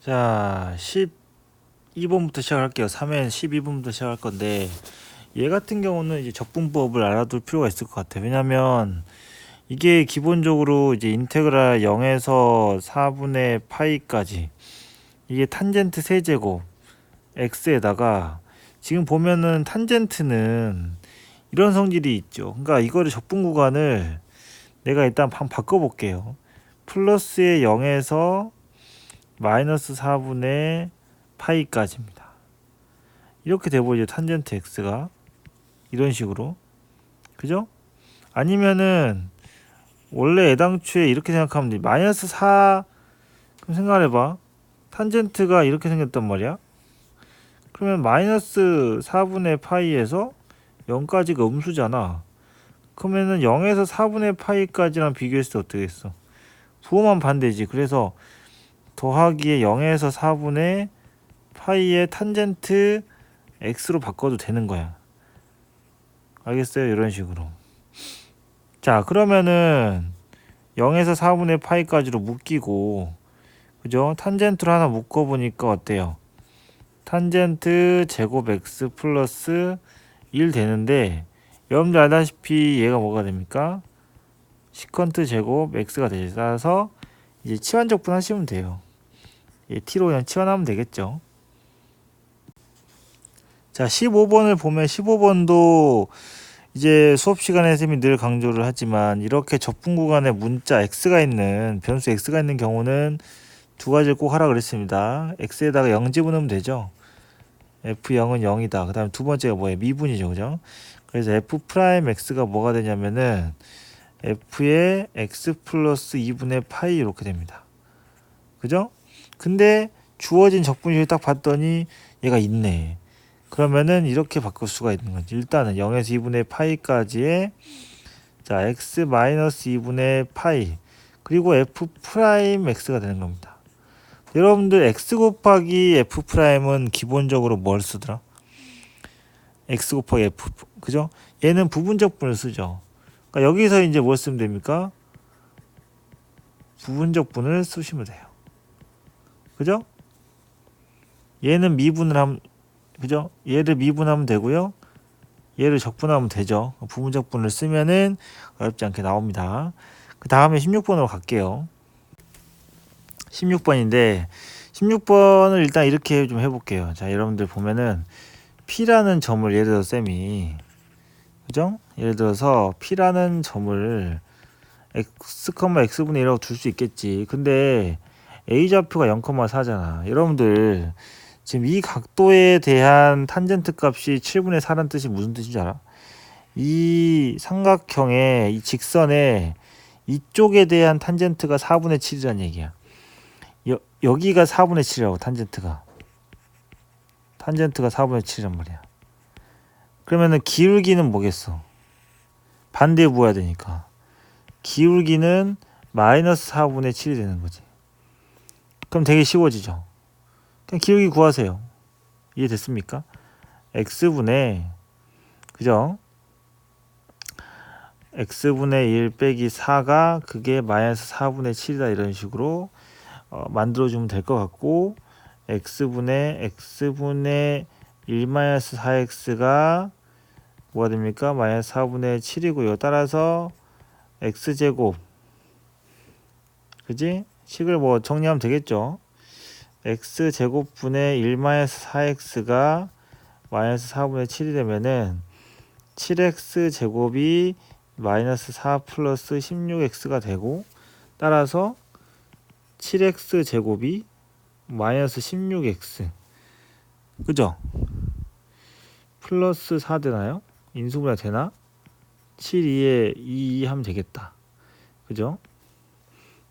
자, 12번부터 시작할게요. 3회 12번부터 시작할 건데, 얘 같은 경우는 이제 적분법을 알아둘 필요가 있을 것 같아요. 왜냐면, 이게 기본적으로 이제 인테그랄 0에서 4분의 파이까지, 이게 탄젠트 세제곱, x에다가, 지금 보면은 탄젠트는 이런 성질이 있죠. 그러니까 이거를 적분 구간을 내가 일단 바꿔볼게요. 플러스의 0에서 마이너스 4분의 파이까지입니다. 이렇게 돼버리죠. 탄젠트 x가 이런 식으로, 그죠? 아니면은 원래 애당초에 이렇게 생각하면 돼. 마이너스 4, 그럼 생각해봐. 탄젠트가 이렇게 생겼단 말이야. 그러면 마이너스 4분의 파이에서 0까지가 음수잖아. 그러면은 0에서 4분의 파이까지랑 비교했을 때 어떻게 했어? 부호만 반대지. 그래서 더하기에 0에서 4분의 파이의 탄젠트 x로 바꿔도 되는 거야. 알겠어요? 이런 식으로. 자, 그러면은 0에서 4분의 파이까지로 묶이고, 그죠? 탄젠트로 하나 묶어보니까 어때요? 탄젠트 제곱 x 플러스 1 되는데, 여러분들 알다시피 얘가 뭐가 됩니까? 시컨트 제곱 x가 되죠. 따라서 이제 치환적분 하시면 돼요. 얘 t로 그냥 치환하면 되겠죠. 자, 15번을 보면 15번도 이제 수업 시간에 선생님이 늘 강조를 하지만 이렇게 적분 구간에 문자 x가 있는 변수 x가 있는 경우는 두 가지를 꼭 하라 그랬습니다. x에다가 0 집어넣으면 되죠. f0은 0이다. 그 다음에 두 번째가 뭐예요? 미분이죠. 그죠? 그래서 f 프라임 x가 뭐가 되냐면은 f의 x 플러스 2분의 파이 이렇게 됩니다. 그죠? 근데 주어진 적분식을 딱 봤더니 얘가 있네. 그러면은 이렇게 바꿀 수가 있는 거지. 일단은 0에서 2분의 파이까지의 자 x 마이너스 2분의 파이 그리고 f 프라임 x가 되는 겁니다. 여러분들 x 곱하기 f 프라임은 기본적으로 뭘 쓰더라? x 곱하기 f, 그죠? 얘는 부분적분을 쓰죠. 그러니까 여기서 이제 뭘 쓰면 됩니까? 부분적분을 쓰시면 돼요. 그죠? 얘는 미분을 하면, 그죠? 얘를 미분하면 되고요. 얘를 적분하면 되죠. 부분적분을 쓰면은 어렵지 않게 나옵니다. 그 다음에 16번으로 갈게요. 16번인데 16번을 일단 이렇게 좀 해볼게요. 자, 여러분들 보면은 P라는 점을 예를 들어 쌤이, 그죠? 예를 들어서 P라는 점을 x, x분의 1이라고 둘 수 있겠지. 근데 A좌표가 0,4잖아. 여러분들 지금 이 각도에 대한 탄젠트 값이 7분의 4라는 뜻이 무슨 뜻인지 알아? 이 삼각형의 이 직선의 이쪽에 대한 탄젠트가 4분의 7이라는 얘기야. 여기가 4분의 7이라고 탄젠트가 4분의 7이란 말이야. 그러면은 기울기는 뭐겠어? 반대에 부어야 되니까 기울기는 마이너스 4분의 7이 되는 거지. 그럼 되게 쉬워지죠. 그냥 기울기 구하세요. 이해됐습니까? x분의, 그죠? x분의 1 빼기 4가 그게 마이너스 4분의 7이다 이런 식으로 만들어주면 될 것 같고, x분의 1 마이너스 4x가 뭐가 됩니까? 마이너스 4분의 7이고요. 따라서 x제곱, 그지? 식을 뭐 정리하면 되겠죠. x제곱분의 1 마이너스 4x가 마이너스 4분의 7이 되면은 7x제곱이 마이너스 4 플러스 16x가 되고, 따라서 7x제곱이 마이너스 16x, 그죠? 플러스 4 되나요? 인수분해 되나? 7, 2에 2 하면 되겠다. 그죠?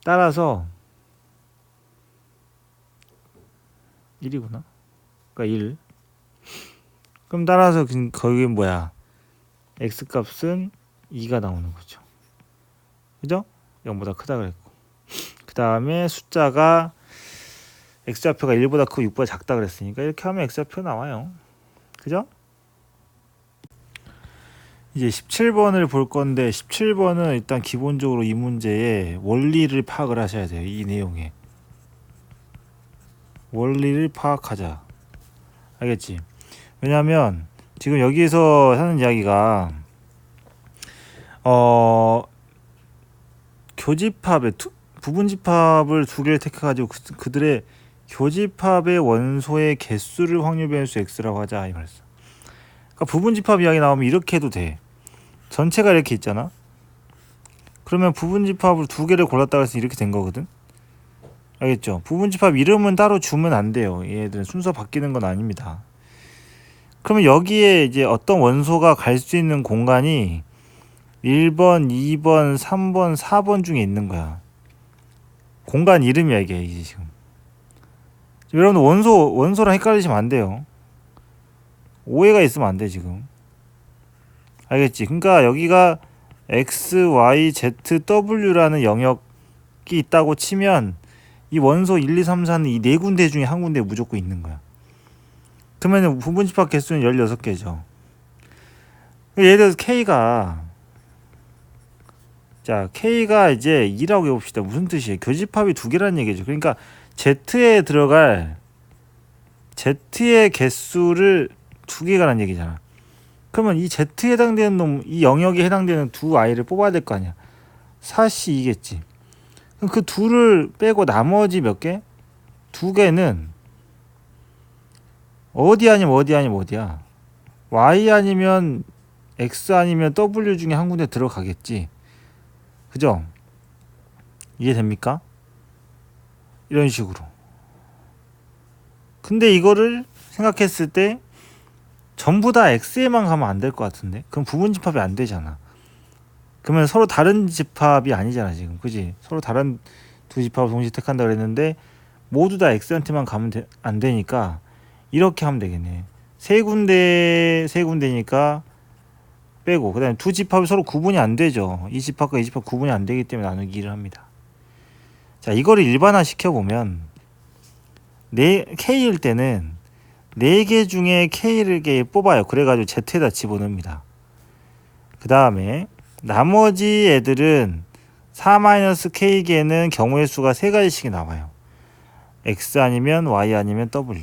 따라서 1이구나. 그러니까 1. 그럼 따라서 거기 뭐야? x 값은 2가 나오는 거죠. 그죠? 0보다 크다 그랬고. 그 다음에 숫자가 x좌표가 1보다 크고 6보다 작다 그랬으니까 이렇게 하면 x좌표 나와요. 그죠? 이제 17번을 볼 건데 17번은 일단 기본적으로 이 문제의 원리를 파악을 하셔야 돼요. 이 내용에 원리를 파악하자. 알겠지? 왜냐면 지금 여기에서 하는 이야기가 교집합의 부분집합을 두 개를 택해가지고 그들의 교집합의 원소의 개수를 확률 변수 x라고 하자 이 말이었어. 그러니까 부분집합 이야기 나오면 이렇게 해도 돼. 전체가 이렇게 있잖아. 그러면 부분집합을 두 개를 골랐다고 해서 이렇게 된 거거든. 알겠죠? 부분집합 이름은 따로 주면 안 돼요. 얘들은 순서 바뀌는 건 아닙니다. 그러면 여기에 이제 어떤 원소가 갈 수 있는 공간이 1번, 2번, 3번, 4번 중에 있는 거야. 공간 이름이야 이게 지금. 여러분 원소랑 헷갈리시면 안 돼요. 오해가 있으면 안 돼 지금. 알겠지? 그러니까 여기가 X, Y, Z, W라는 영역이 있다고 치면 이 원소 1, 2, 3, 4는 이 네 군데 중에 한 군데 무조건 있는 거야. 그러면 부분집합 개수는 16개죠. 예를 들어서 K가 이제 2라고 해봅시다. 무슨 뜻이에요? 교집합이 두 개라는 얘기죠. 그러니까 Z에 들어갈 Z의 개수를 두 개가라는 얘기잖아. 그러면 이 Z에 해당되는 놈, 이 영역에 해당되는 두 아이를 뽑아야 될 거 아니야. 4시 2겠지. 그럼 그 둘을 빼고 나머지 몇 개? 두 개는 어디 아니면 어디야. Y 아니면 X 아니면 W 중에 한 군데 들어가겠지. 그죠? 이해됩니까? 이런 식으로. 근데 이거를 생각했을 때 전부 다 X에만 가면 안 될 것 같은데? 그럼 부분집합이 안 되잖아. 그러면 서로 다른 집합이 아니잖아 지금. 그지? 서로 다른 두 집합을 동시에 택한다고 그랬는데 모두 다 X한테만 가면 안 되니까 이렇게 하면 되겠네. 세 군데니까 빼고 그 다음에 두 집합이 서로 구분이 안 되죠. 이 집합과 이 집합 구분이 안 되기 때문에 나누기를 합니다. 자, 이거를 일반화 시켜보면 K일 때는 4개 중에 K를 뽑아요. 그래가지고 Z에다 집어넣습니다. 그 다음에 나머지 애들은 4-K개는 경우의 수가 3가지씩 나와요. X 아니면 Y 아니면 W.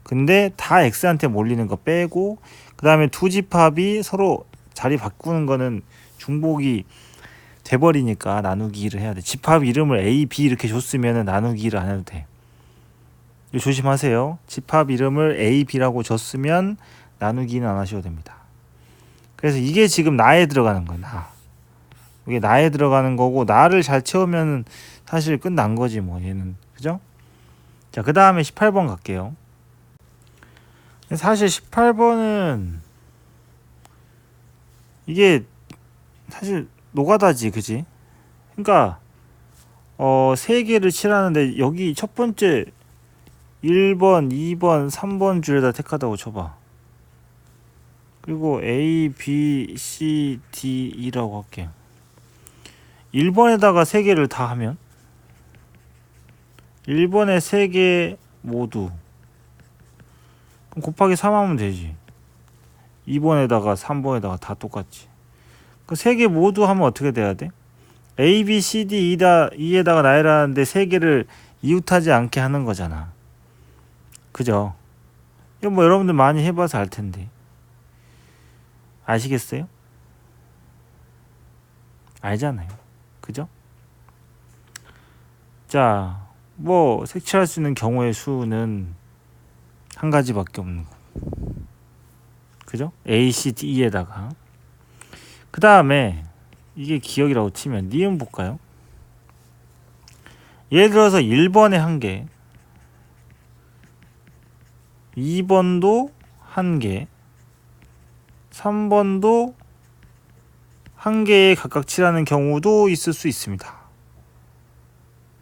근데 다 X한테 몰리는 거 빼고 그 다음에 두 집합이 서로 자리 바꾸는 거는 중복이 돼버리니까 나누기를 해야 돼. 집합 이름을 A, B 이렇게 줬으면 나누기를 안 해도 돼. 이거 조심하세요. 집합 이름을 A, B라고 줬으면 나누기는 안 하셔도 됩니다. 그래서 이게 지금 나에 들어가는 거야. 나. 이게 나에 들어가는 거고 나를 잘 채우면 사실 끝난 거지 뭐 얘는. 그죠? 자, 그 다음에 18번 갈게요. 사실 18번은 이게 사실 노가다지, 그지? 그러니까 3개를 칠하는데 여기 첫 번째 1번, 2번, 3번 줄에다 택하다고 쳐봐. 그리고 A, B, C, D, E라고 할게. 1번에다가 3개를 다 하면 1번에 3개 모두 그럼 곱하기 3 하면 되지. 2번에다가 3번에다가 다 똑같지. 그 3개 모두 하면 어떻게 돼야 돼? A, B, C, D, E에다가 나열하는데 3개를 이웃하지 않게 하는 거잖아. 그죠? 이거 뭐 여러분들 많이 해봐서 알 텐데. 아시겠어요? 알잖아요. 그죠? 자, 뭐 색칠할 수 있는 경우의 수는 한 가지밖에 없는 거. 그죠? A, C, D, E에다가 그 다음에 이게 기억이라고 치면 니은 볼까요? 예를 들어서 1번에 1개, 2번도 1개, 3번도 1개에 각각 칠하는 경우도 있을 수 있습니다.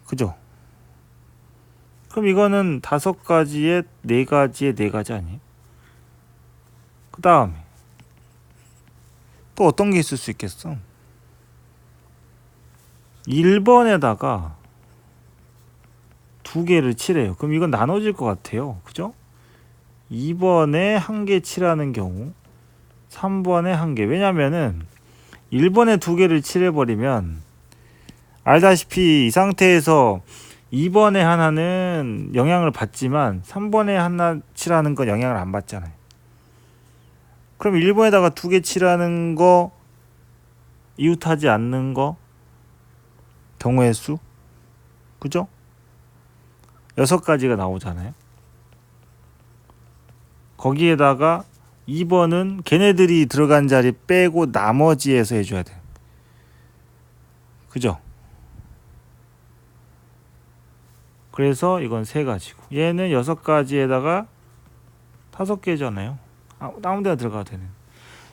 그죠? 그럼 이거는 5가지에 4가지에 4가지 아니에요? 그 다음에 또 어떤 게 있을 수 있겠어? 1번에다가 2개를 칠해요. 그럼 이건 나눠질 것 같아요. 그죠? 2번에 1개 칠하는 경우 3번에 1개. 왜냐면은 1번에 2개를 칠해버리면 알다시피 이 상태에서 2번에 하나는 영향을 받지만 3번에 하나 칠하는 건 영향을 안 받잖아요. 그럼 1번에다가 2개 칠하는 거 이웃하지 않는 거 경우의 수, 그죠? 6가지가 나오잖아요. 거기에다가 2번은 걔네들이 들어간 자리 빼고 나머지에서 해줘야 돼. 그죠? 그래서 이건 3가지고 얘는 6가지에다가 5개잖아요. 아무 데나 들어가도 되는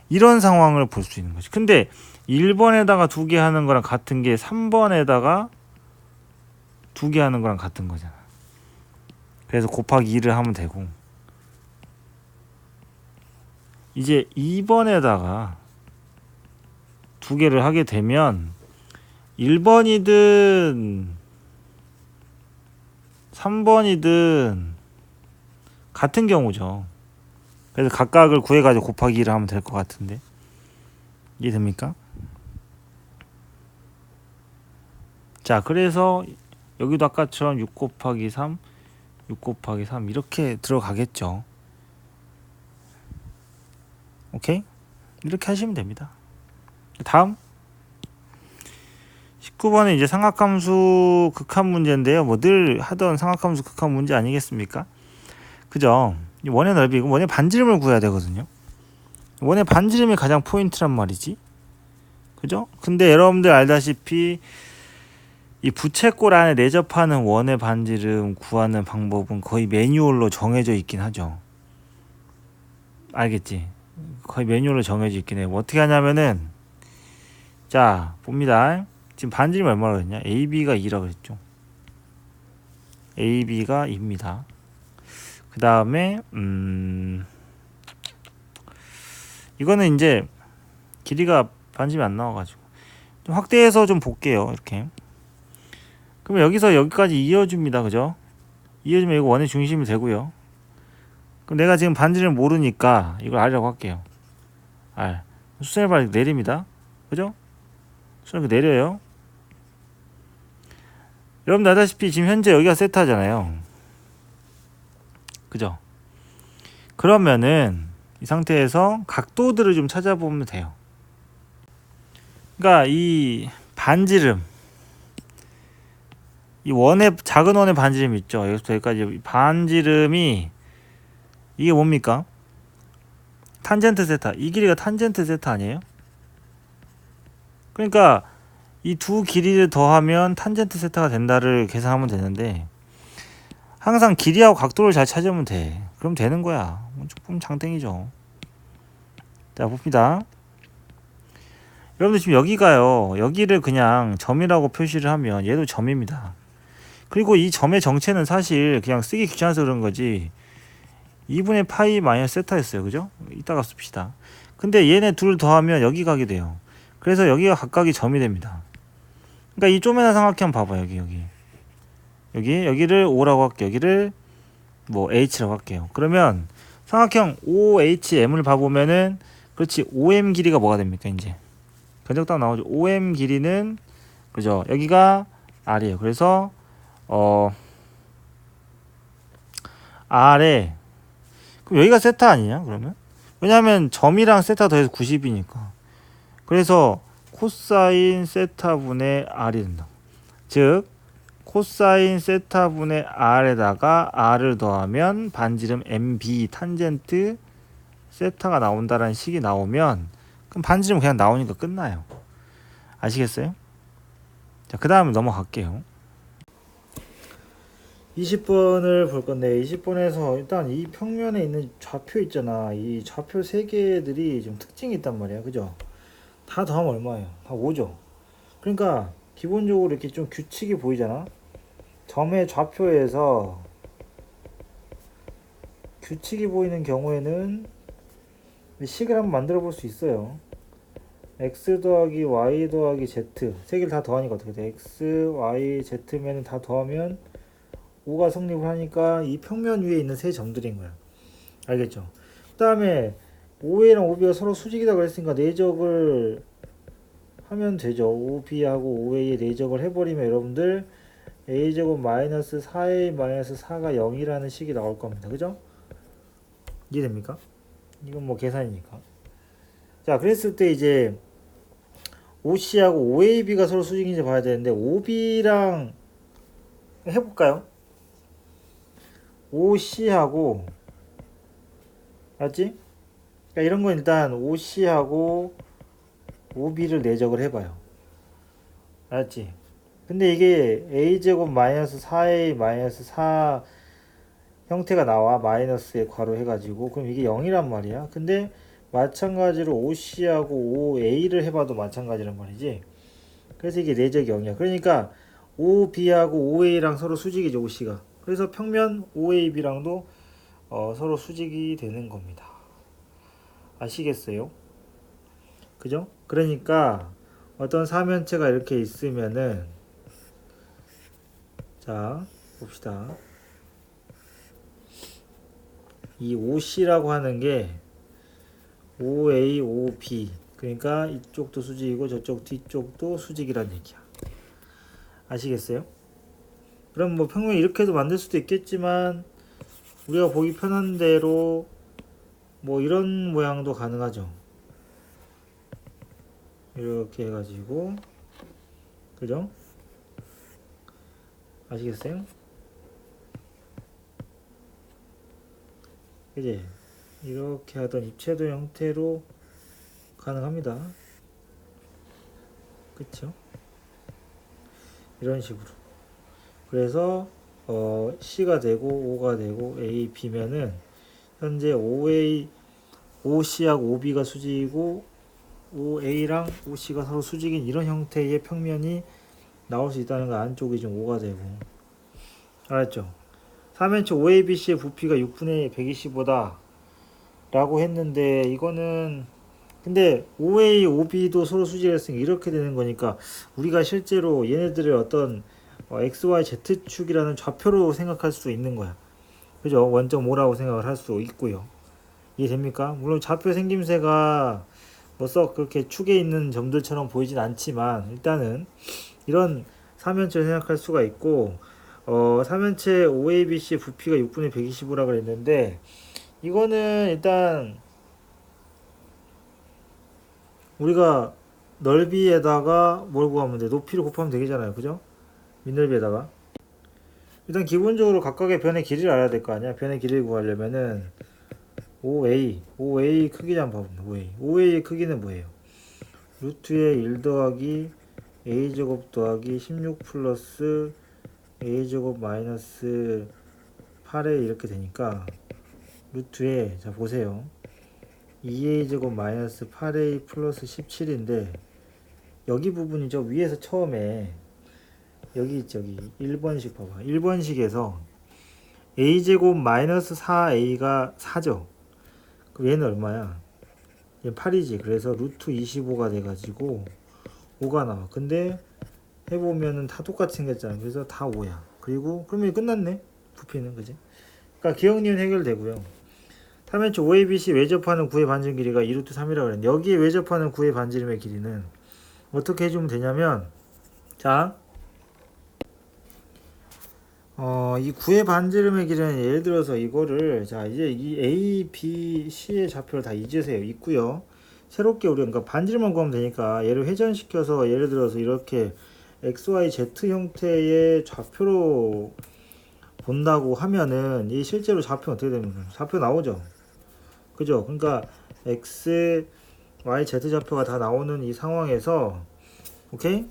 이런 상황을 볼 수 있는 거지. 근데 1번에다가 2개 하는 거랑 같은 게 3번에다가 2개 하는 거랑 같은 거잖아. 그래서 곱하기 2를 하면 되고, 이제 2번에다가 2개를 하게 되면 1번이든 3번이든 같은 경우죠. 그래서 각각을 구해가지고 곱하기 2를 하면 될 것 같은데 이해됩니까? 자, 그래서 여기도 아까처럼 6 곱하기 3, 6 곱하기 3 이렇게 들어가겠죠. 오케이? 이렇게 하시면 됩니다. 다음 19번은 이제 삼각함수 극한 문제인데요. 뭐 늘 하던 삼각함수 극한 문제 아니겠습니까? 그죠? 원의 넓이, 원의 반지름을 구해야 되거든요. 원의 반지름이 가장 포인트란 말이지. 그죠? 근데 여러분들 알다시피 이 부채꼴 안에 내접하는 원의 반지름 구하는 방법은 거의 매뉴얼로 정해져 있긴 하죠. 알겠지? 거의 매뉴얼로 정해져 있긴 해요. 어떻게 하냐면은, 자 봅니다. 지금 반지름이 얼마나 그랬냐? AB가 2라고 그랬죠. AB가 2입니다. 그 다음에 이거는 이제 길이가 반지름이 안 나와가지고 좀 확대해서 좀 볼게요. 이렇게. 그러면 여기서 여기까지 이어줍니다. 그죠? 이어주면 이거 원의 중심이 되고요. 그럼 내가 지금 반지름을 모르니까 이걸 R이라고 할게요. R. 수선의 발 내립니다. 그죠? 수선을 내려요. 여러분들 아다시피 지금 현재 여기가 세타잖아요. 그죠? 그러면은 이 상태에서 각도들을 좀 찾아보면 돼요. 그러니까 이 반지름, 이 원의 작은 원의 반지름 있죠. 여기서부터 여기까지 반지름이 이게 뭡니까? 탄젠트 세타. 이 길이가 탄젠트 세타 아니에요? 그러니까 이 두 길이를 더하면 탄젠트 세타가 된다를 계산하면 되는데, 항상 길이하고 각도를 잘 찾으면 돼. 그럼 되는 거야. 조금 장땡이죠. 자, 봅니다. 여러분들 지금 여기가요. 여기를 그냥 점이라고 표시를 하면 얘도 점입니다. 그리고 이 점의 정체는 사실 그냥 쓰기 귀찮아서 그런 거지 2분의 파이 마이너스 세타였어요. 그죠? 이따가 씁시다. 근데 얘네 둘 더하면 여기 가게 돼요. 그래서 여기가 각각이 점이 됩니다. 그러니까 이 쪼매난 삼각형 봐봐. 여기를 O라고 할게요. 여기를 뭐 H라고 할게요. 그러면 삼각형 OHM을 봐보면은, 그렇지, OM 길이가 뭐가 됩니까? 이제 견적 딱 나오죠. OM 길이는, 그죠, 여기가 R이에요. 그래서 R에, 그럼 여기가 세타 아니냐 그러면? 왜냐하면 점이랑 세타 더해서 90이니까. 그래서 코사인 세타분의 R이 된다. 즉 코사인 세타분의 R에다가 R을 더하면 반지름 MB 탄젠트 세타가 나온다라는 식이 나오면, 그럼 반지름 그냥 나오니까 끝나요. 아시겠어요? 자, 그 다음에 넘어갈게요. 20번을 볼 건데, 20번에서 일단 이 평면에 있는 좌표 있잖아. 이 좌표 3개들이 좀 특징이 있단 말이야. 그죠? 다 더하면 얼마예요? 다 5죠. 그러니까 기본적으로 이렇게 좀 규칙이 보이잖아. 점의 좌표에서 규칙이 보이는 경우에는 식을 한번 만들어 볼 수 있어요. x 더하기 y 더하기 z, 3개를 다 더하니까 어떻게 돼? x, y, z면은 다 더하면 5가 성립을 하니까 이 평면 위에 있는 세 점들인 거야. 알겠죠? 그 다음에 OA랑 OB가 서로 수직이다 그랬으니까 내적을 하면 되죠. OB하고 OA의 내적을 해버리면 여러분들 a제곱 마이너스 4a 마이너스 4가 0이라는 식이 나올 겁니다. 그죠? 이해됩니까? 이건 뭐 계산이니까. 자, 그랬을 때 이제 OC하고 OAB가 서로 수직인지 봐야 되는데 OB랑 해볼까요? OC하고 맞지? 그러니까 이런 건 일단 OC하고 OB를 내적을 해봐요. 알았지? 근데 이게 a제곱 마이너스 4a 마이너스 4 형태가 나와. 마이너스에 괄호 해가지고. 그럼 이게 0이란 말이야. 근데 마찬가지로 OC하고 OA를 해봐도 마찬가지란 말이지. 그래서 이게 내적 0이야. 그러니까 OB하고 OA랑 서로 수직이죠, OC가. 그래서 평면 OAB랑도 서로 수직이 되는 겁니다. 아시겠어요? 그죠? 그러니까 어떤 사면체가 이렇게 있으면은, 자 봅시다. 이 OC라고 하는 게 OA, OB, 그러니까 이쪽도 수직이고 저쪽 뒤쪽도 수직이란 얘기야. 아시겠어요? 그럼 뭐 평면 이렇게도 만들 수도 있겠지만 우리가 보기 편한 대로 뭐 이런 모양도 가능하죠. 이렇게 해가지고, 그죠? 아시겠어요? 그지? 이렇게 하던 입체도 형태로 가능합니다. 그쵸? 이런 식으로. 그래서 C가 되고 O가 되고 A, B면은 현재 OC하고 OB가 수직이고 OA랑 OC가 서로 수직인 이런 형태의 평면이 나올 수 있다는 거. 안쪽이 좀 O가 되고. 알았죠? 3면체 OABC의 부피가 6분의 125다 라고 했는데, 이거는 근데 OA, OB도 서로 수직했으니까 이렇게 되는 거니까 우리가 실제로 얘네들의 어떤 XY, Z축이라는 좌표로 생각할 수 있는 거야. 그죠? 원점 5라고 생각을 할 수 있고요. 이해됩니까? 물론 좌표 생김새가 뭐 썩 그렇게 축에 있는 점들처럼 보이진 않지만 일단은 이런 삼면체 생각할 수가 있고, 삼면체 OABC 부피가 6분의 125라 그랬는데 이거는 일단 우리가 넓이에다가 뭘 구하면 돼? 높이를 곱하면 되겠잖아요. 그죠? 밑넓이에다가 일단 기본적으로 각각의 변의 길이를 알아야 될 거 아니야. 변의 길이를 구하려면은 OA 크기 한번 봐봅니다. OA의 크기는 뭐예요? 루트의 1 더하기 A제곱 더하기 16 플러스 A제곱 마이너스 8A 이렇게 되니까 루트에, 자 보세요, 2A제곱 마이너스 8A 플러스 17인데 여기 부분이죠. 위에서 처음에 여기 있죠. 여기 1번식 봐봐. 1번식에서 A제곱 마이너스 4A가 4죠. 그럼 얘는 얼마야? 얘 8이지. 그래서 루트 25가 돼가지고 5가 나와. 근데 해보면은 다 똑같이 생겼잖아. 그래서 다 5야. 그리고 그러면 끝났네. 부피는. 그지? 그러니까 기억 니은 해결되고요. 3면체 OABC 외접하는 구의 반지름 길이가 2루트 3이라고 그랬는데 여기에 외접하는 구의 반지름의 길이는 어떻게 해주면 되냐면, 자 이 구의 반지름의 길이는 예를 들어서 이거를, 자 이제 이 A, B, C의 좌표를 다 잊으세요. 있고요. 새롭게 우리가 그러니까 반지름만 구하면 되니까 얘를 회전시켜서 예를 들어서 이렇게 XY, Z 형태의 좌표로 본다고 하면은 이 실제로 좌표 어떻게 됩니까? 좌표 나오죠. 그죠? 그러니까 X, Y, Z 좌표가 다 나오는 이 상황에서, 오케이?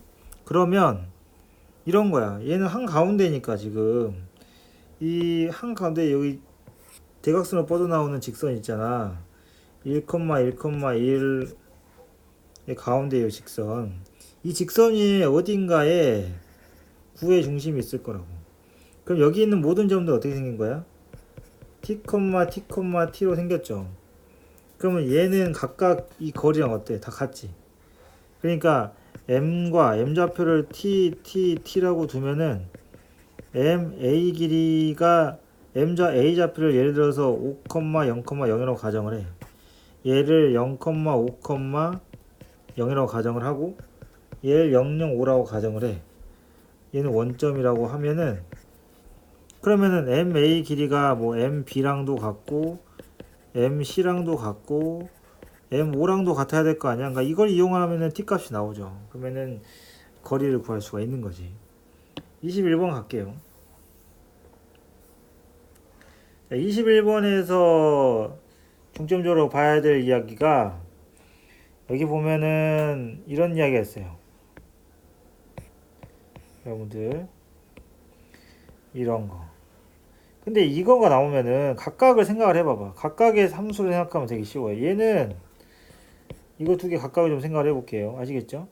그러면 이런 거야. 얘는 한가운데니까 지금 이 한가운데 여기 대각선으로 뻗어나오는 직선 있잖아. 1,1,1의 가운데의 직선. 이 직선이 어딘가에 구의 중심이 있을 거라고. 그럼 여기 있는 모든 점들 어떻게 생긴 거야? T, T, T로 생겼죠. 그러면 얘는 각각 이 거리랑 어때? 다 같지. 그러니까 M과 M 좌표를 T, T라고 두면은 M, A 길이가 M좌 A 좌표를 예를 들어서 5,0,0이라고 가정을 해. 얘를 0,5,0이라고 가정을 하고 얘를 0,0,5라고 가정을 해. 얘는 원점이라고 하면은, 그러면은 MA 길이가 뭐 MB랑도 같고 MC랑도 같고 M5랑도 같아야 될 거 아니야. 그러니까 이걸 이용하면은 T값이 나오죠. 그러면은 거리를 구할 수가 있는 거지. 21번 갈게요. 21번에서 중점적으로 봐야 될 이야기가, 여기 보면은 이런 이야기가 있어요. 여러분들 이런 거. 근데 이거가 나오면은 각각을 생각을 해봐봐. 각각의 함수를 생각하면 되게 쉬워요. 얘는 이거 두 개 각각을 좀 생각을 해볼게요. 아시겠죠?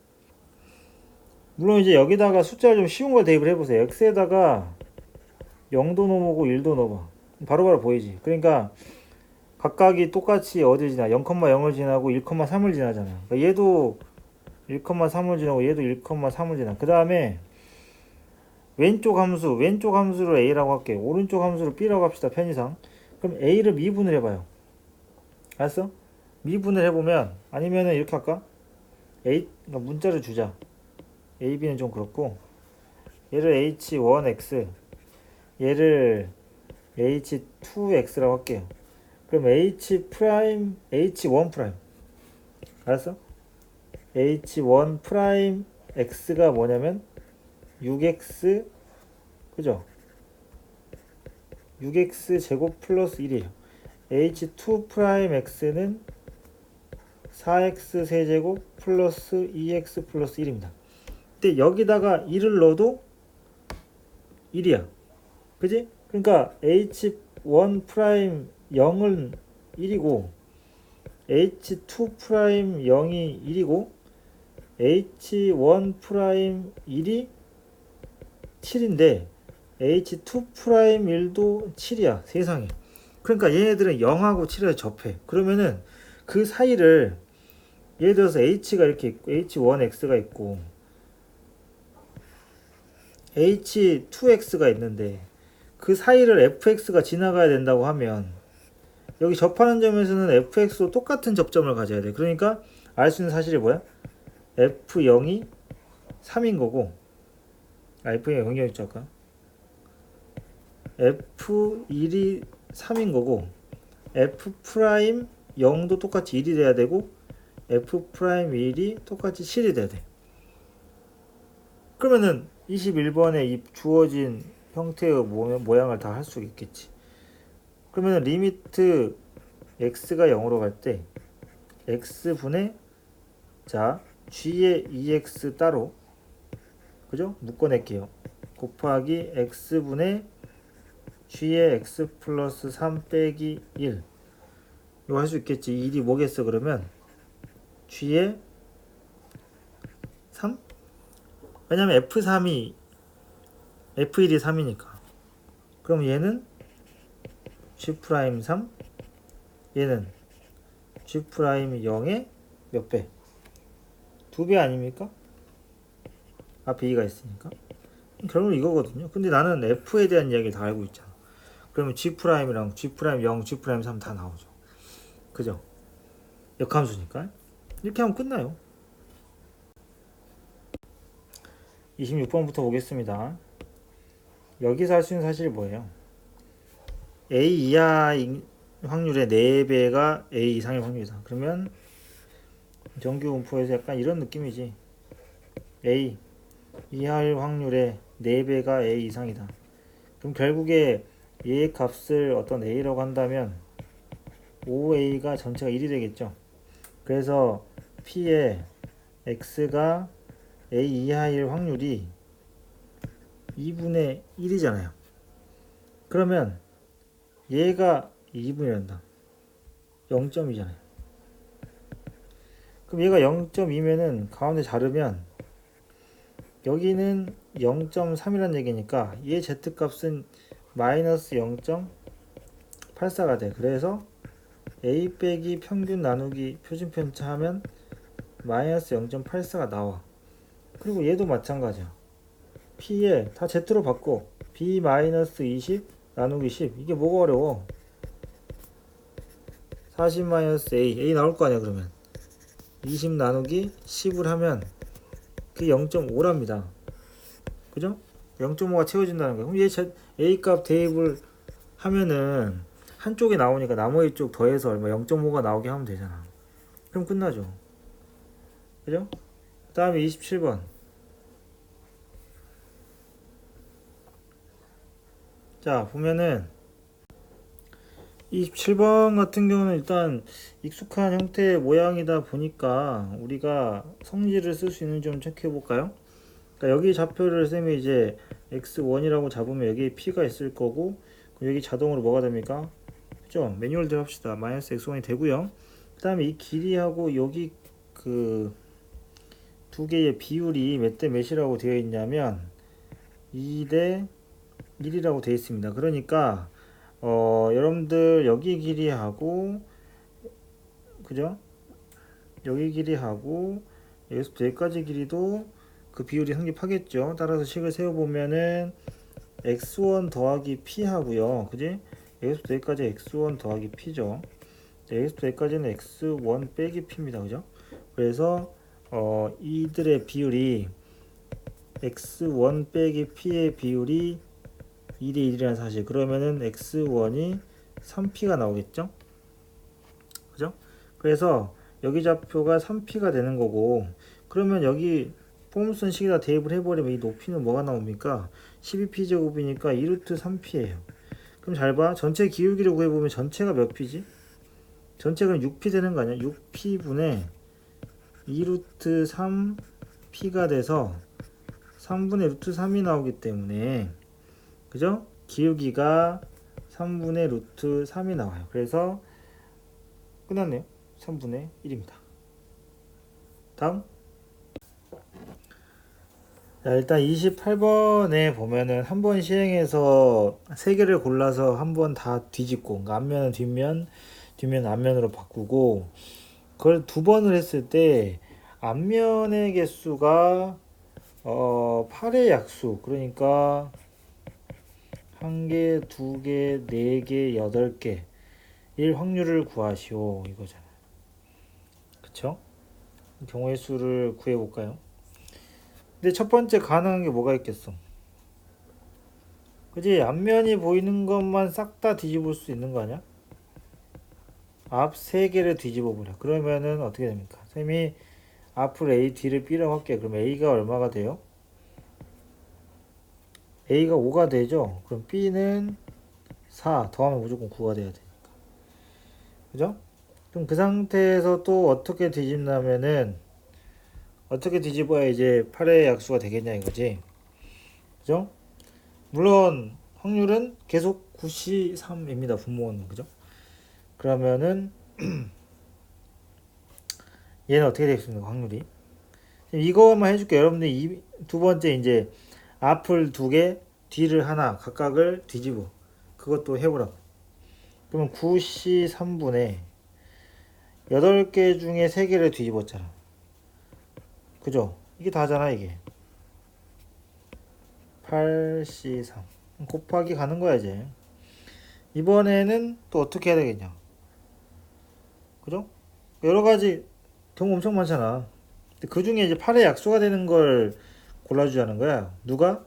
물론 이제 여기다가 숫자를 좀 쉬운 걸 대입을 해보세요. x에다가 0도 넣어보고 1도 넣어봐. 바로바로 보이지. 그러니까 각각이 똑같이 어디 지나 0,0을 지나고 1,3을 지나잖아. 그러니까 얘도 1,3을 지나고 얘도 1,3을 지나. 그 다음에 왼쪽 함수를 a라고 할게요. 오른쪽 함수를 b라고 합시다. 편의상. 그럼 a를 미분을 해봐요. 알았어? 미분을 해보면, 아니면은 이렇게 할까? 그러니까 문자를 주자. a, b는 좀 그렇고, 얘를 h1x, 얘를 h2x라고 할게요. 그럼 h 프라임, h1 프라임. 알았어? h1 프라임 x가 뭐냐면 6x, 그죠? 6x 제곱 플러스 1이에요. h2 프라임 x는 4x 세제곱 플러스 2x 플러스 1입니다. 근데 여기다가 1을 넣어도 1이야. 그지? 그러니까 h1 프라임 0은 1이고 h2 프라임 0이 1이고 h1 프라임 1이 7인데 h2 프라임 1도 7이야. 세상에. 그러니까 얘네들은 0하고 7에 접해. 그러면은 그 사이를, 예를 들어서 h가 이렇게 있고 h1x가 있고 h2x가 있는데 그 사이를 fx가 지나가야 된다고 하면 여기 접하는 점에서는 fx도 똑같은 접점을 가져야 돼. 그러니까 알 수 있는 사실이 뭐야? f0이 3인 거고, f0이 0이었죠 아까. f1이 3인 거고, f 프라임 0도 똑같이 1이 돼야 되고 f 프라임 1이 똑같이 7이 돼야 돼. 그러면은 21번에 이 주어진 형태의 모양을 다 할 수 있겠지. 그러면 리미트 x가 0으로 갈 때 x분의, 자 g의 2x 따로, 그죠? 묶어낼게요. 곱하기 x분의 g의 x 플러스 3 빼기 1. 이거 할 수 있겠지. 1이 뭐겠어 그러면 g의 3? 왜냐면 f1이 3이니까. 그럼 얘는 g 프라임 3, 얘는 g 프라임 0의 몇 배? 2배 아닙니까? 앞에 2가 있으니까. 결국은 이거거든요. 근데 나는 f에 대한 이야기를 다 알고 있잖아. 그러면 g 프라임이랑 g 프라임 0, g 프라임 3 다 나오죠. 그죠? 역함수니까. 이렇게 하면 끝나요. 26번부터 보겠습니다. 여기서 할 수 있는 사실이 뭐예요? A 이하 확률의 4배가 A 이상의 확률이다. 그러면 정규 분포에서 약간 이런 느낌이지. A 이하일 확률의 4배가 A 이상이다. 그럼 결국에 얘의 값을 어떤 A라고 한다면 5A가 전체가 1이 되겠죠. 그래서 P의 X가 A 이하일 확률이 2분의 1이잖아요. 그러면 얘가 2분이란다. 0.2잖아요. 그럼 얘가 0.2면은 가운데 자르면 여기는 0.3이란 얘기니까 얘 z값은 마이너스 0.84가 돼. 그래서 a 빼기 평균 나누기 표준 편차하면 마이너스 0.84가 나와. 그리고 얘도 마찬가지야. p에 다 z로 바꿔. b 마이너스 20 나누기 10. 이게 뭐가 어려워? 40 마이너스 a 나올 거 아니야. 그러면 20 나누기 10을 하면 그게 0.5랍니다. 그죠? 0.5가 채워진다는 거야. 그럼 얘 A 값 대입을 하면은 한쪽에 나오니까 나머지 쪽 더해서 얼마 0.5가 나오게 하면 되잖아. 그럼 끝나죠. 그죠? 그 다음에 27번. 자, 보면은 27번 같은 경우는 일단 익숙한 형태의 모양이다 보니까 우리가 성질을 쓸 수 있는지 좀 체크해 볼까요? 그러니까 여기 좌표를 쌤이 이제 x1이라고 잡으면 여기 p가 있을 거고, 여기 자동으로 뭐가 됩니까? 그죠? 매뉴얼대로 합시다. 마이너스 x1이 되고요. 그 다음에 이 길이하고 여기 그 두 개의 비율이 몇 대 몇이라고 되어 있냐면 2대 1이라고 되어 있습니다. 그러니까 여러분들 여기 길이하고, 그죠? 여기 길이하고 여기서부터 여기까지 길이도 그 비율이 성립하겠죠. 따라서 식을 세워보면은 x1 더하기 p 하고요. 그지? 여기서부터 여기까지 x1 더하기 p죠. 여기서부터 여기까지는 x1 빼기 p입니다. 그죠? 그래서 이들의 비율이 x1 빼기 p의 비율이 2대 1이라는 사실. 그러면은 x1이 3p가 나오겠죠? 그죠? 그래서 여기 좌표가 3p가 되는 거고, 그러면 여기 폼슨 식에다 대입을 해버리면 이 높이는 뭐가 나옵니까? 12p 제곱이니까 2루트 3p예요. 그럼 잘 봐. 전체 기울기를 구해보면 전체가 몇 p지? 전체가 6p 되는 거 아니야? 6p분의 2루트 3p가 돼서 3분의 루트 3이 나오기 때문에, 그죠? 기울기가 3분의 루트 3이 나와요. 그래서 끝났네요. 3분의 1입니다. 다음. 자, 일단 28번에 보면은 한 번 시행해서 세 개를 골라서 한 번 다 뒤집고, 그러니까 앞면은 뒷면 앞면으로 바꾸고, 그걸 두 번을 했을 때 앞면의 개수가 8의 약수, 그러니까 1개, 2개, 4개, 8개 일 확률을 구하시오 이거잖아. 그쵸? 경우의 수를 구해볼까요? 근데 첫 번째 가능한 게 뭐가 있겠어? 그지? 앞면이 보이는 것만 싹 다 뒤집을 수 있는 거 아니야? 앞 세 개를 뒤집어 보려. 그러면은 어떻게 됩니까? 쌤이 앞을 A, D를 B라고 할게. 그럼 A가 얼마가 돼요? A가 5가 되죠? 그럼 B는 4 더하면 무조건 9가 돼야 돼. 그죠? 그럼 그 상태에서 또 어떻게 뒤집냐면은, 어떻게 뒤집어야 이제 8의 약수가 되겠냐 이거지. 그죠? 물론 확률은 계속 93입니다. 분모는. 그죠? 그러면은 얘는 어떻게 되겠습니까? 확률이. 이거만 해줄게. 여러분들 두 번째 이제 앞을 두 개, 뒤를 하나 각각을 뒤집어. 그것도 해보라고. 그러면 9C3분의 8개 중에 3개를 뒤집었잖아. 그죠? 이게 다잖아 이게. 8C3 곱하기 가는 거야 이제. 이번에는 또 어떻게 해야 되겠냐. 그죠? 여러 가지 경우 엄청 많잖아. 그 중에 이제 8의 약수가 되는 걸 골라주자는 거야. 누가?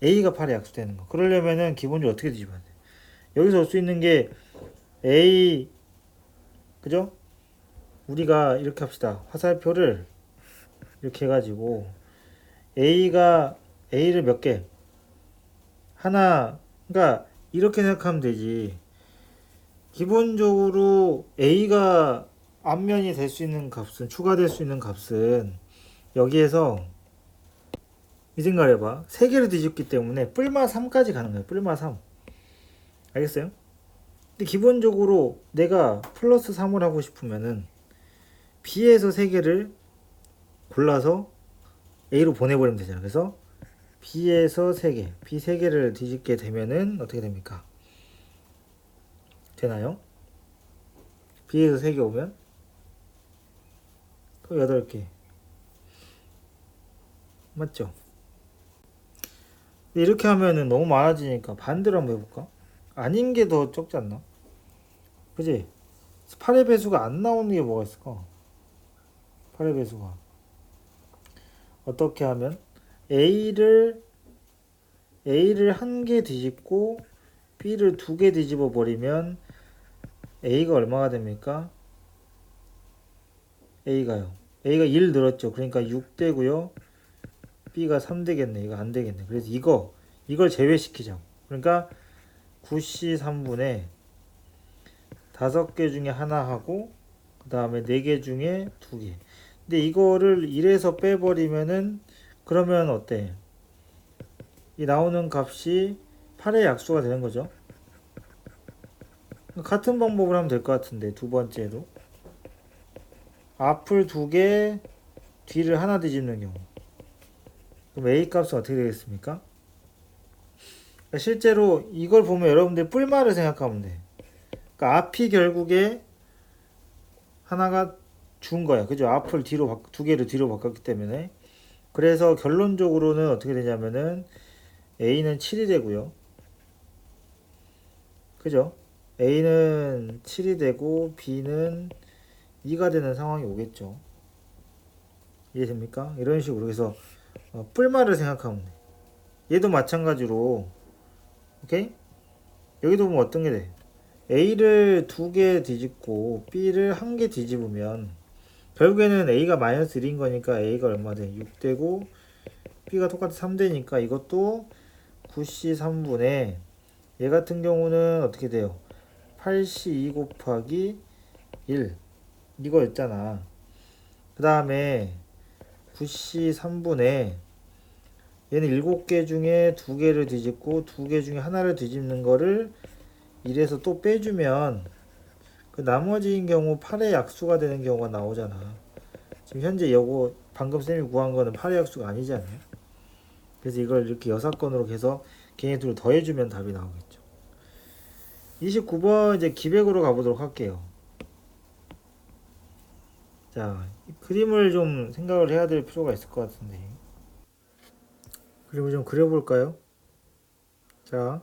A가 8의 약수 되는 거. 그러려면은 기본적으로 어떻게 뒤집어야 돼? 여기서 올 수 있는 게 A, 그죠? 우리가 이렇게 합시다. 화살표를 이렇게 해가지고 A를 몇 개? 하나. 그러니까 이렇게 생각하면 되지. 기본적으로 A가 앞면이 될 수 있는 값은, 추가될 수 있는 값은 여기에서 이 생각을 해봐. 3개를 뒤집기 때문에 뿔마 3까지 가는 거야. 뿔마 3. 알겠어요? 근데 기본적으로 내가 플러스 3을 하고 싶으면은 B에서 3개를 골라서 A로 보내버리면 되잖아. 그래서 B에서 3개, B 3개를 뒤집게 되면은 어떻게 됩니까? 되나요? B에서 3개 오면 또 8개. 맞죠? 이렇게 하면은 너무 많아지니까 반대로 한번 해볼까? 아닌 게 더 적지 않나? 그지? 8의 배수가 안 나오는 게 뭐가 있을까? 8의 배수가 어떻게 하면 A를 A를 한 개 뒤집고 B를 두 개 뒤집어 버리면 A가 얼마가 됩니까? A가요. A가 1 늘었죠. 그러니까 6 되고요. B가 3 되겠네. 이거 안 되겠네. 그래서 이걸 제외시키자고. 그러니까 9C 3분의 5개 중에 하나 하고 그 다음에 4개 중에 2개. 근데 이거를 1에서 빼버리면은 그러면 어때? 이 나오는 값이 8의 약수가 되는 거죠. 같은 방법을 하면 될 것 같은데 두 번째로 앞을 2개 뒤를 하나 뒤집는 경우 그럼 A 값은 어떻게 되겠습니까? 실제로 이걸 보면 여러분들 뿔말을 생각하면 돼. 그러니까 앞이 결국에 하나가 준 거야. 그죠? 앞을 뒤로 2개를 뒤로 바꿨기 때문에 그래서 결론적으로는 어떻게 되냐면은 A는 7이 되고요. 그죠? A는 7이 되고 B는 2가 되는 상황이 오겠죠. 이해됩니까? 이런 식으로 그래서 뿔말을 생각하면 돼. 얘도 마찬가지로 오케이? 여기도 보면 어떤 게 돼? A를 2개 뒤집고 B를 1개 뒤집으면 결국에는 A가 마이너스 1인 거니까 A가 얼마 돼? 6 되고 B가 똑같이 3 되니까 이것도 9C 3분의 얘 같은 경우는 어떻게 돼요? 8C 2 곱하기 1 이거였잖아. 그 다음에 9C 3분의 얘는 7개 중에 2개를 뒤집고 2개 중에 하나를 뒤집는 거를 1에서 또 빼주면 그 나머지인 경우 8의 약수가 되는 경우가 나오잖아. 지금 현재 요거 방금 쌤이 구한 거는 8의 약수가 아니잖아요. 그래서 이걸 이렇게 여사건으로 해서 걔네 둘을 더해주면 답이 나오겠죠. 29번 이제 기백으로 가보도록 할게요. 자, 그림을 좀 생각을 해야 될 필요가 있을 것 같은데. 그림을 좀 그려볼까요? 자,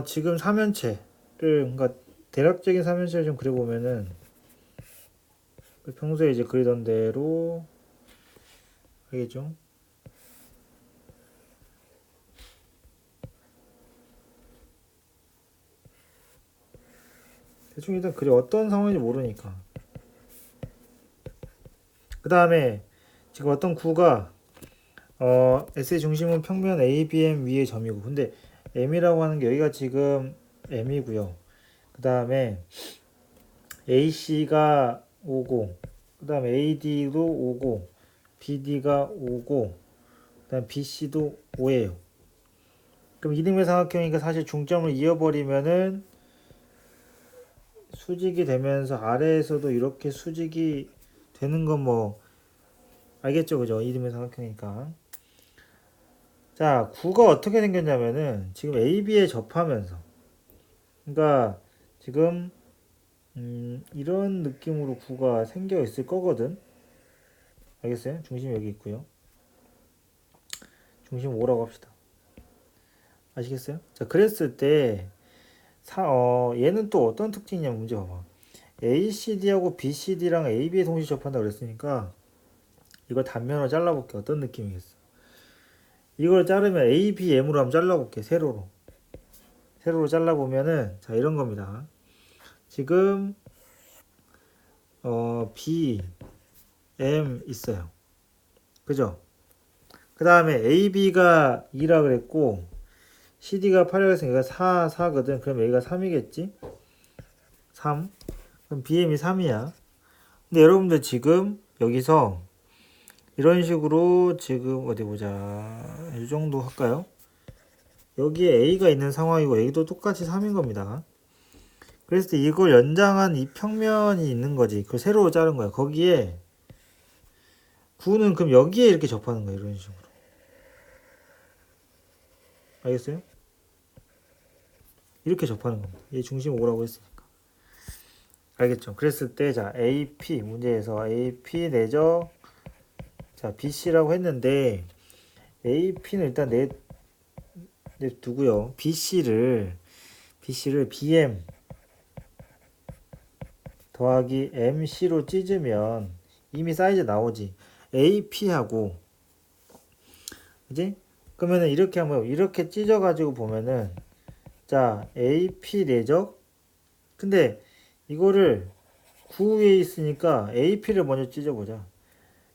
지금 3면체를, 그러니까 대략적인 3면체를 좀 그려보면은, 평소에 이제 그리던 대로, 알겠죠? 대충 일단 그려. 어떤 상황인지 모르니까. 그 다음에, 지금 어떤 구가, S의 중심은 평면 ABM 위의 점이고, 근데 M이라고 하는 게 여기가 지금 M이고요. 그 다음에 AC가 5고, 그 다음에 AD도 5고, BD가 5고, 그 다음 BC도 5예요. 그럼 이등변 삼각형이니까 사실 중점을 이어버리면은 수직이 되면서 아래에서도 이렇게 수직이 되는 건 뭐 알겠죠, 그죠? 이등변 삼각형이니까. 자, 구가 어떻게 생겼냐면은 지금 AB에 접하면서, 그러니까 지금 이런 느낌으로 구가 생겨 있을 거거든. 알겠어요? 중심이 여기 있고요. 중심 5라고 합시다. 아시겠어요? 자, 그랬을 때 얘는 또 어떤 특징이냐면 문제 봐봐. ACD하고 BCD랑 AB에 동시에 접한다 그랬으니까 이걸 단면으로 잘라볼게. 어떤 느낌이겠어? 이걸 자르면 ABM으로 한번 잘라볼게. 세로로 잘라보면은 자 이런 겁니다. 지금 B, M 있어요. 그죠? 그 다음에 AB가 2라 그랬고 CD가 8이라 했으니까 4거든. 그럼 여기가 3이겠지? 3. 그럼 BM이 3이야. 근데 여러분들 지금 여기서 이런 식으로 지금 어디 보자. 이 정도 할까요? 여기에 A가 있는 상황이고 A도 똑같이 3인 겁니다. 그랬을 때 이걸 연장한 이 평면이 있는 거지. 그걸 세로로 자른 거야. 거기에 9는 그럼 여기에 이렇게 접하는 거야. 이런 식으로. 알겠어요? 이렇게 접하는 겁니다. 얘 중심 5라고 했으니까. 알겠죠? 그랬을 때 자 AP 문제에서 AP 내적 자 BC라고 했는데 AP는 일단 두고요. BC를 BM 더하기 MC로 찢으면 이미 사이즈 나오지. AP하고 이제 그러면은 이렇게 한번 이렇게 찢어 가지고 보면은 자 AP 내적 근데 이거를 9 위에 있으니까 AP를 먼저 찢어보자.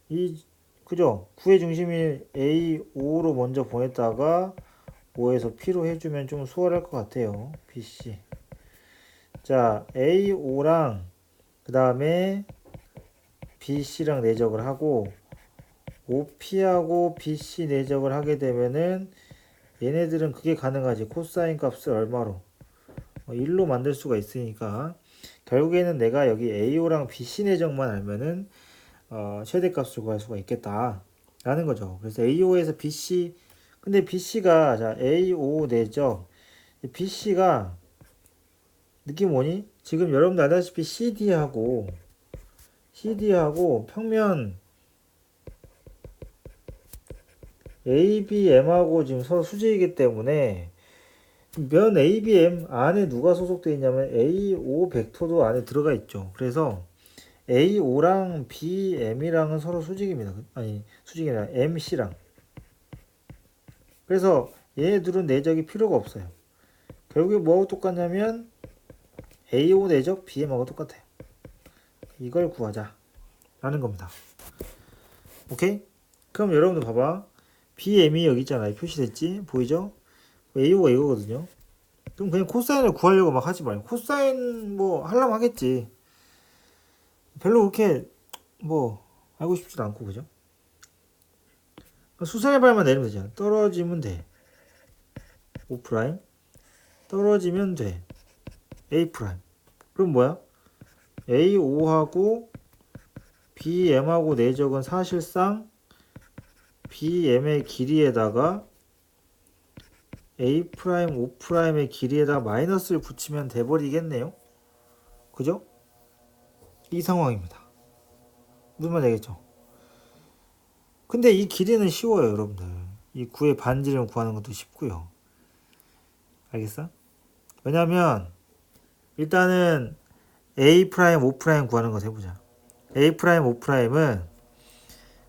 이 그죠? 9의 중심이 A5로 먼저 보냈다가 5에서 P로 해주면 좀 수월할 것 같아요. BC. 자 A5랑 그 다음에 BC랑 내적을 하고 OP하고 BC 내적을 하게 되면은 얘네들은 그게 가능하지. 코사인 값을 얼마로? 1로 만들 수가 있으니까 결국에는 내가 여기 AO랑 BC 내적만 알면은 최대값을 구할 수가 있겠다 라는 거죠. 그래서 AO에서 BC 근데 BC가 자 AO 내적 BC가 느낌 뭐니? 지금 여러분들 알다시피 CD하고 평면 ABM하고 지금 서로 수직이기 때문에 면 ABM 안에 누가 소속되어 있냐면 AO 벡터도 안에 들어가 있죠. 그래서 AO랑 BM이랑은 서로 수직입니다. 아니 수직이 아니라 MC랑. 그래서 얘네들은 내적이 필요가 없어요. 결국에 뭐하고 똑같냐면 AO 내적 BM하고 똑같아요. 이걸 구하자 라는 겁니다. 오케이? 그럼 여러분들 봐봐. BM이 여기 있잖아요. 표시됐지? 보이죠? AO가 이거거든요. 그럼 그냥 코사인을 구하려고 막 하지 말고 코사인 뭐 하려면 하겠지. 별로 그렇게 뭐 알고 싶지도 않고 그죠? 수선의 발만 내리면 되잖아. 떨어지면 돼. O 프라임 떨어지면 돼. A 프라임. 그럼 뭐야? A5하고 BM하고 내적은 사실상 BM의 길이에다가 A 프라임 O 프라임의 길이에다가 마이너스를 붙이면 돼버리겠네요. 그죠? 이 상황입니다. 무슨 말 되겠죠? 근데 이 길이는 쉬워요, 여러분들. 이 9의 반지름 구하는 것도 쉽고요. 알겠어? 왜냐면 일단은 A 프라임, O 프라임 구하는 거 해보자. A 프라임, O 프라임은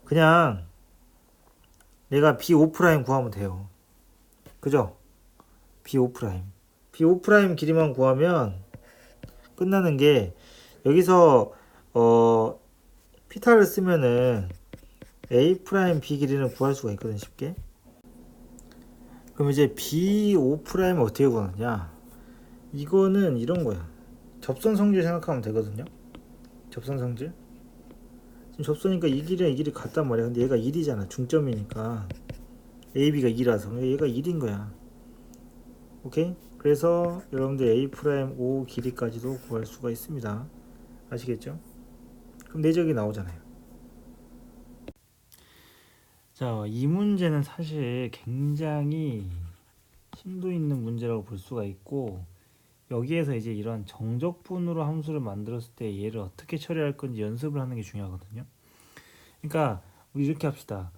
그냥 내가 B, O 프라임 구하면 돼요. 그죠? B, O 프라임. B, O 프라임 길이만 구하면 끝나는 게 여기서 피타를 쓰면은 A 프라임 B 길이는 구할 수가 있거든 쉽게. 그럼 이제 B, O 프라임을 어떻게 구하느냐? 이거는 이런 거야. 접선 성질 생각하면 되거든요. 접선 성질. 지금 접선이니까 이 길이랑 이 길이 같단 말이야. 근데 얘가 1이잖아. 중점이니까. AB가 2라서. 얘가 1인 거야. 오케이? 그래서 여러분들 A 프라임 O 길이까지도 구할 수가 있습니다. 아시겠죠? 그럼 내적이 나오잖아요. 자, 이 문제는 사실 굉장히 심도 있는 문제라고 볼 수가 있고 여기에서 이제 이런 정적분으로 함수를 만들었을 때 얘를 어떻게 처리할 건지 연습을 하는 게 중요하거든요. 그러니까 우리 이렇게 합시다.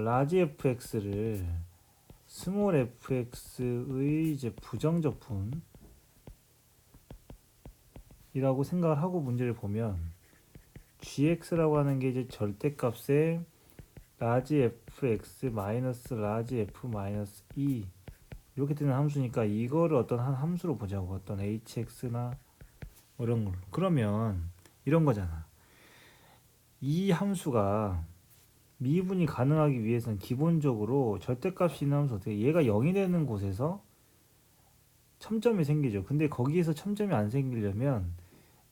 라지 fx를 스몰 fx의 이제 부정적분이라고 생각을 하고 문제를 보면 gx라고 하는 게 이제 절대값에 라지 fx 마이너스 라지 f 마이너스 2 이렇게 되는 함수니까 이거를 어떤 한 함수로 보자고. 어떤 hx나 뭐 이런 걸로. 그러면 이런 거잖아. 이 함수가 미분이 가능하기 위해서는 기본적으로 절대값이 있는 함수 어떻게 얘가 0이 되는 곳에서 첨점이 생기죠. 근데 거기에서 첨점이 안 생기려면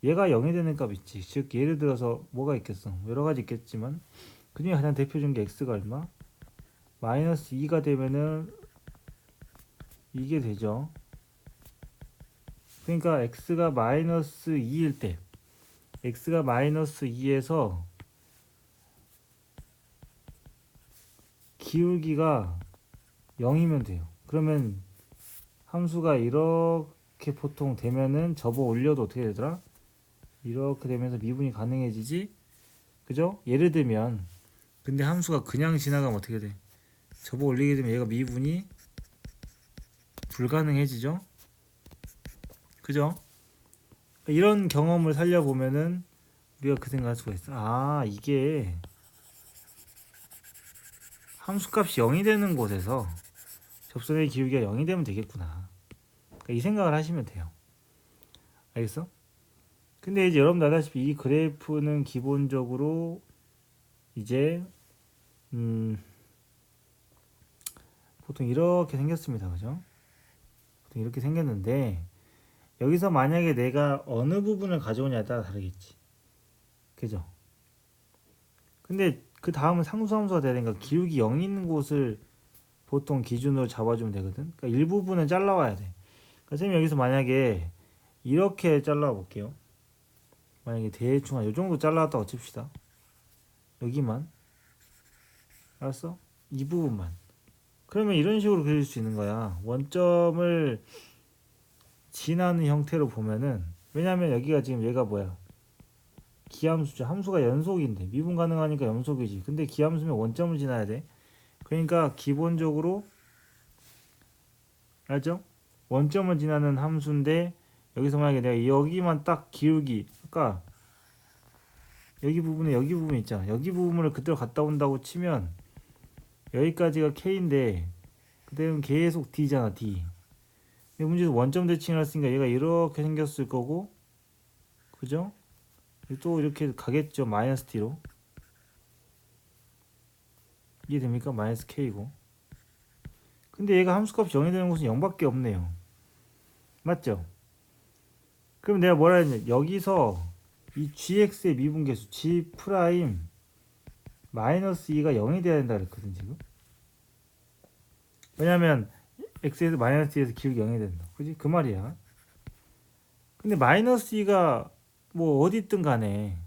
얘가 0이 되는 값 있지. 즉 예를 들어서 뭐가 있겠어. 여러 가지 있겠지만 그중에 가장 대표적인 게 x가 얼마? 마이너스 2가 되면은 이게 되죠. 그러니까 x가 마이너스 2일 때 x가 마이너스 2에서 기울기가 0이면 돼요. 그러면 함수가 이렇게 보통 되면은 접어 올려도 어떻게 되더라? 이렇게 되면서 미분이 가능해지지? 그죠? 예를 들면 근데 함수가 그냥 지나가면 어떻게 돼? 접어 올리게 되면 얘가 미분이 불가능해지죠? 그죠? 이런 경험을 살려보면은 우리가 그 생각할 수가 있어. 아, 이게 함수값이 0이 되는 곳에서 접선의 기울기가 0이 되면 되겠구나. 그러니까 이 생각을 하시면 돼요. 알겠어? 근데 이제 여러분 알다시피 이 그래프는 기본적으로 이제 보통 이렇게 생겼습니다. 그죠? 보통 이렇게 생겼는데 여기서 만약에 내가 어느 부분을 가져오냐에 따라 다르겠지. 그죠? 근데 그 다음은 상수함수가 돼야 되니까 기울기 0 있는 곳을 보통 기준으로 잡아주면 되거든. 그러니까 일부분은 잘라와야 돼. 그러니까 선생님 여기서 만약에 이렇게 잘라 볼게요. 만약에 대충 한 요 정도 잘라왔다고 칩시다. 여기만. 알았어? 이 부분만. 그러면 이런 식으로 그릴 수 있는 거야. 원점을 지나는 형태로 보면은, 왜냐면 여기가 지금 얘가 뭐야? 기함수죠. 함수가 연속인데 미분 가능하니까 연속이지. 근데 기함수면 원점을 지나야 돼. 그러니까 기본적으로 알죠? 원점을 지나는 함수인데 여기서 만약에 내가 여기만 딱 기울기, 아까 여기 부분에 여기 부분 있잖아. 여기 부분을 그대로 갔다 온다고 치면 여기까지가 K인데 그대는 계속 D잖아, D. 근데 문제는 원점 대칭을 했으니까 얘가 이렇게 생겼을 거고, 그죠? 또 이렇게 가겠죠. 마이너스 D로. 이해됩니까? 마이너스 K고. 근데 얘가 함수값이 0이 되는 곳은 0밖에 없네요. 맞죠? 그럼 내가 뭐라 했냐? 여기서 이 gx의 미분계수 g 프라임 마이너스 2가 0이 돼야 된다 그랬거든 지금. 왜냐면 x에서 마이너스 2에서 기울기 0이 된다. 그지? 그 말이야. 근데 마이너스 2가 뭐 어디 있든 간에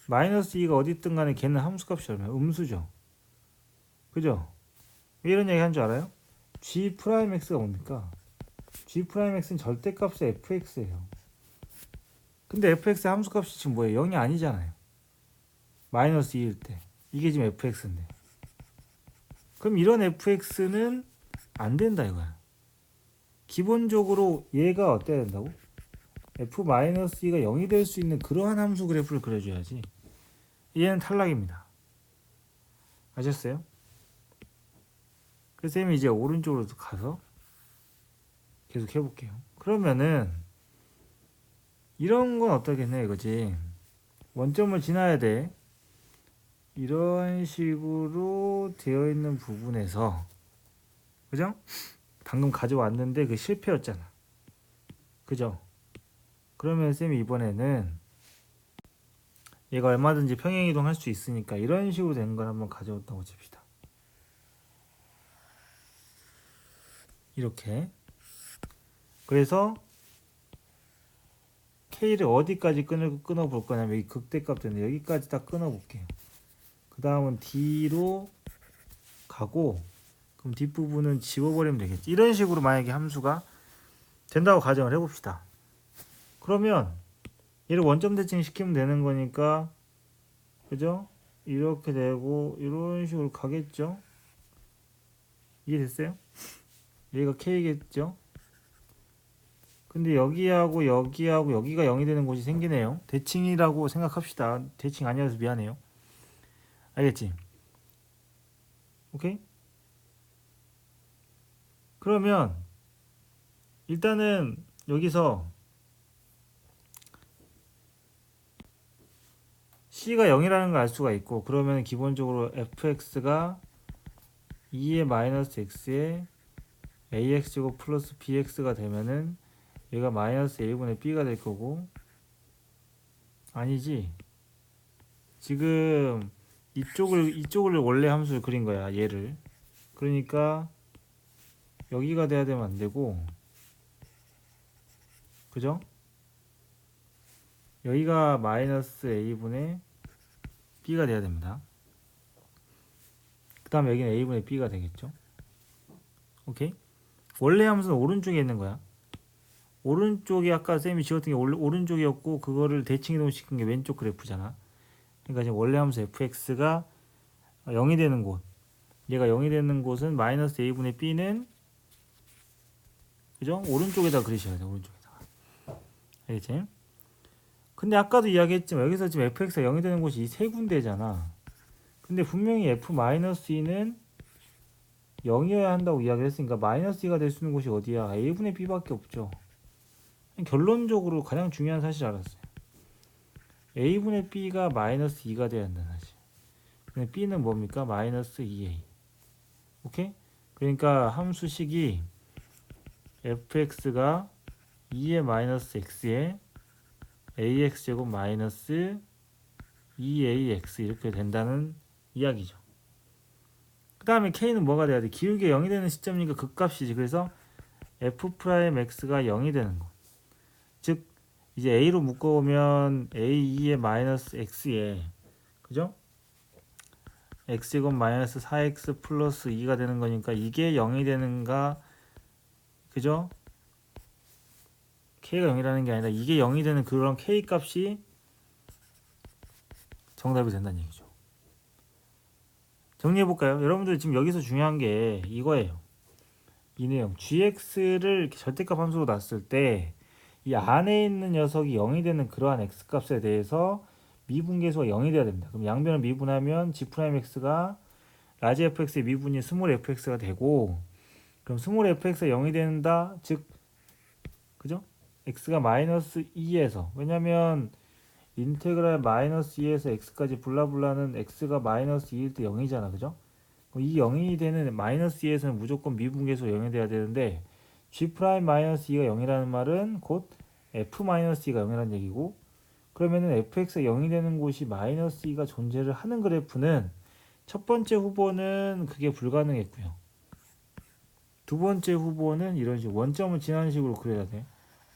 마이너스 2가 어디 있든 간에 걔는 함수값이 얼마야? 음수죠. 그죠? 왜 이런 얘기 한 줄 알아요? g 프라임 x가 뭡니까? g 프라임 x는 절대값의 fx예요. 근데 fx의 함수값이 지금 뭐예요? 0이 아니잖아요. 마이너스 2일 때. 이게 지금 fx인데. 그럼 이런 fx는 안 된다 이거야. 기본적으로 얘가 어때야 된다고? f-2가 0이 될 수 있는 그러한 함수 그래프를 그려줘야지. 얘는 탈락입니다. 아셨어요? 그래서 쌤이 이제 오른쪽으로 가서 계속 해볼게요. 그러면은 이런 건 어떠겠냐 이거지. 원점을 지나야 돼. 이런 식으로 되어 있는 부분에서, 그죠? 방금 가져왔는데 그 실패였잖아. 그죠? 그러면 쌤이 이번에는 얘가 얼마든지 평행이동 할 수 있으니까 이런 식으로 된 걸 한번 가져왔다고 칩시다. 이렇게. 그래서 K를 어디까지 끊어볼 거냐면 여기 극대값 되는데 여기까지 딱 끊어볼게요. 그 다음은 D로 가고, 그럼 뒷부분은 지워버리면 되겠지. 이런 식으로 만약에 함수가 된다고 가정을 해봅시다. 그러면 얘를 원점 대칭 시키면 되는 거니까, 그죠? 이렇게 되고 이런 식으로 가겠죠? 이해됐어요? 여기가 K겠죠? 근데 여기하고 여기하고 여기가 0이 되는 곳이 생기네요. 대칭이라고 생각합시다. 대칭 아니어서 미안해요. 알겠지? 오케이? 그러면 일단은 여기서 C가 0이라는 걸 알 수가 있고, 그러면 기본적으로 fx가 2의 마이너스 x에 ax제곱 플러스 bx가 되면은 얘가 마이너스 a분의 b가 될 거고, 아니지, 지금 이쪽을 원래 함수를 그린 거야, 얘를. 그러니까 여기가 돼야 되면 안 되고, 그죠? 여기가 마이너스 a분의 b가 돼야 됩니다. 그 다음에 여기는 a분의 b가 되겠죠? 오케이? 원래 함수는 오른쪽에 있는 거야. 오른쪽이 아까 쌤이 지웠던 게 오른쪽이었고, 그거를 대칭 이동시킨 게 왼쪽 그래프잖아. 그러니까 지금 원래 함수 fx가 0이 되는 곳, 얘가 0이 되는 곳은 마이너스 a분의 b는, 그죠? 오른쪽에다 그리셔야 돼. 오른쪽에다. 알겠지? 근데 아까도 이야기했지만 여기서 지금 fx가 0이 되는 곳이 이 세 군데잖아. 근데 분명히 f-2는 0이어야 한다고 이야기를 했으니까 마이너스 2가 될 수 있는 곳이 어디야? a분의 b밖에 없죠. 결론적으로 가장 중요한 사실 알았어요. a분의 b가 마이너스 2가 돼야 한다는 사실. 근데 b는 뭡니까? 마이너스 2a. 오케이? 그러니까 함수식이 fx가 2의 마이너스 x에 ax제곱 마이너스 2ax 이렇게 된다는 이야기죠. 그 다음에 k는 뭐가 돼야 돼? 기울기가 0이 되는 시점이니까 극값이지. 그래서 f'x가 0이 되는 거. 즉 이제 a로 묶어보면 a2의 마이너스 x에 그죠? x제곱 마이너스 4x 플러스 2가 되는 거니까 이게 0이 되는가 그죠? k가 0이라는 게 아니라 이게 0이 되는 그런 k 값이 정답이 된다는 얘기죠. 정리해볼까요? 여러분들 지금 여기서 중요한 게 이거예요. 이 내용 gx를 이렇게 절대값 함수로 놨을 때 이 안에 있는 녀석이 0이 되는 그러한 x값에 대해서 미분계수가 0이 돼야 됩니다. 그럼 양변을 미분하면 g'x가 라지 fx의 미분이 스몰 fx가 되고 그럼 스몰 fx가 0이 된다. 즉 그죠? x가 마이너스 2에서 왜냐면 인테그랄 마이너스 2에서 x까지 블라블라는 x가 마이너스 2일 때 0이잖아. 그죠? 이 0이 되는 마이너스 2에서는 무조건 미분계수가 0이 돼야 되는데 g 프라임 마이너스 2가 0이라는 말은 곧 f 마이너스 2가 0이라는 얘기고 그러면은 fx가 0이 되는 곳이 마이너스 2가 존재를 하는 그래프는 첫 번째 후보는 그게 불가능했고요. 두 번째 후보는 이런 식으로 원점을 지나는 식으로 그려야 돼.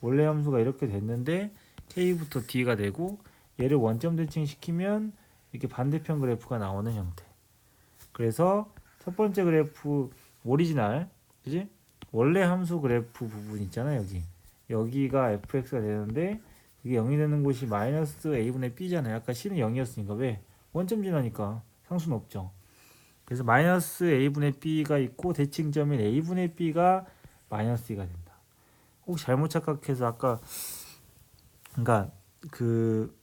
원래 함수가 이렇게 됐는데 k부터 d가 되고 얘를 원점 대칭시키면 이렇게 반대편 그래프가 나오는 형태. 그래서 첫 번째 그래프 오리지널 그지? 원래 함수 그래프 부분 있잖아 여기가 fx가 되는데 그게 0이 되는 곳이 마이너스 a분의 b잖아요. 아까 c는 0이었으니까 왜? 원점 지나니까 상수는 없죠. 그래서 마이너스 a분의 b가 있고 대칭점인 a분의 b가 마이너스 2가 된다. 혹시 잘못 착각해서 아까 그러니까 그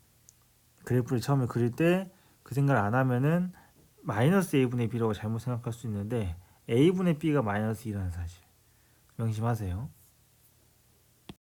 그래프를 처음에 그릴 때 그 생각을 안 하면은 마이너스 a분의 b라고 잘못 생각할 수 있는데 a분의 b가 마이너스 2라는 사실 명심하세요.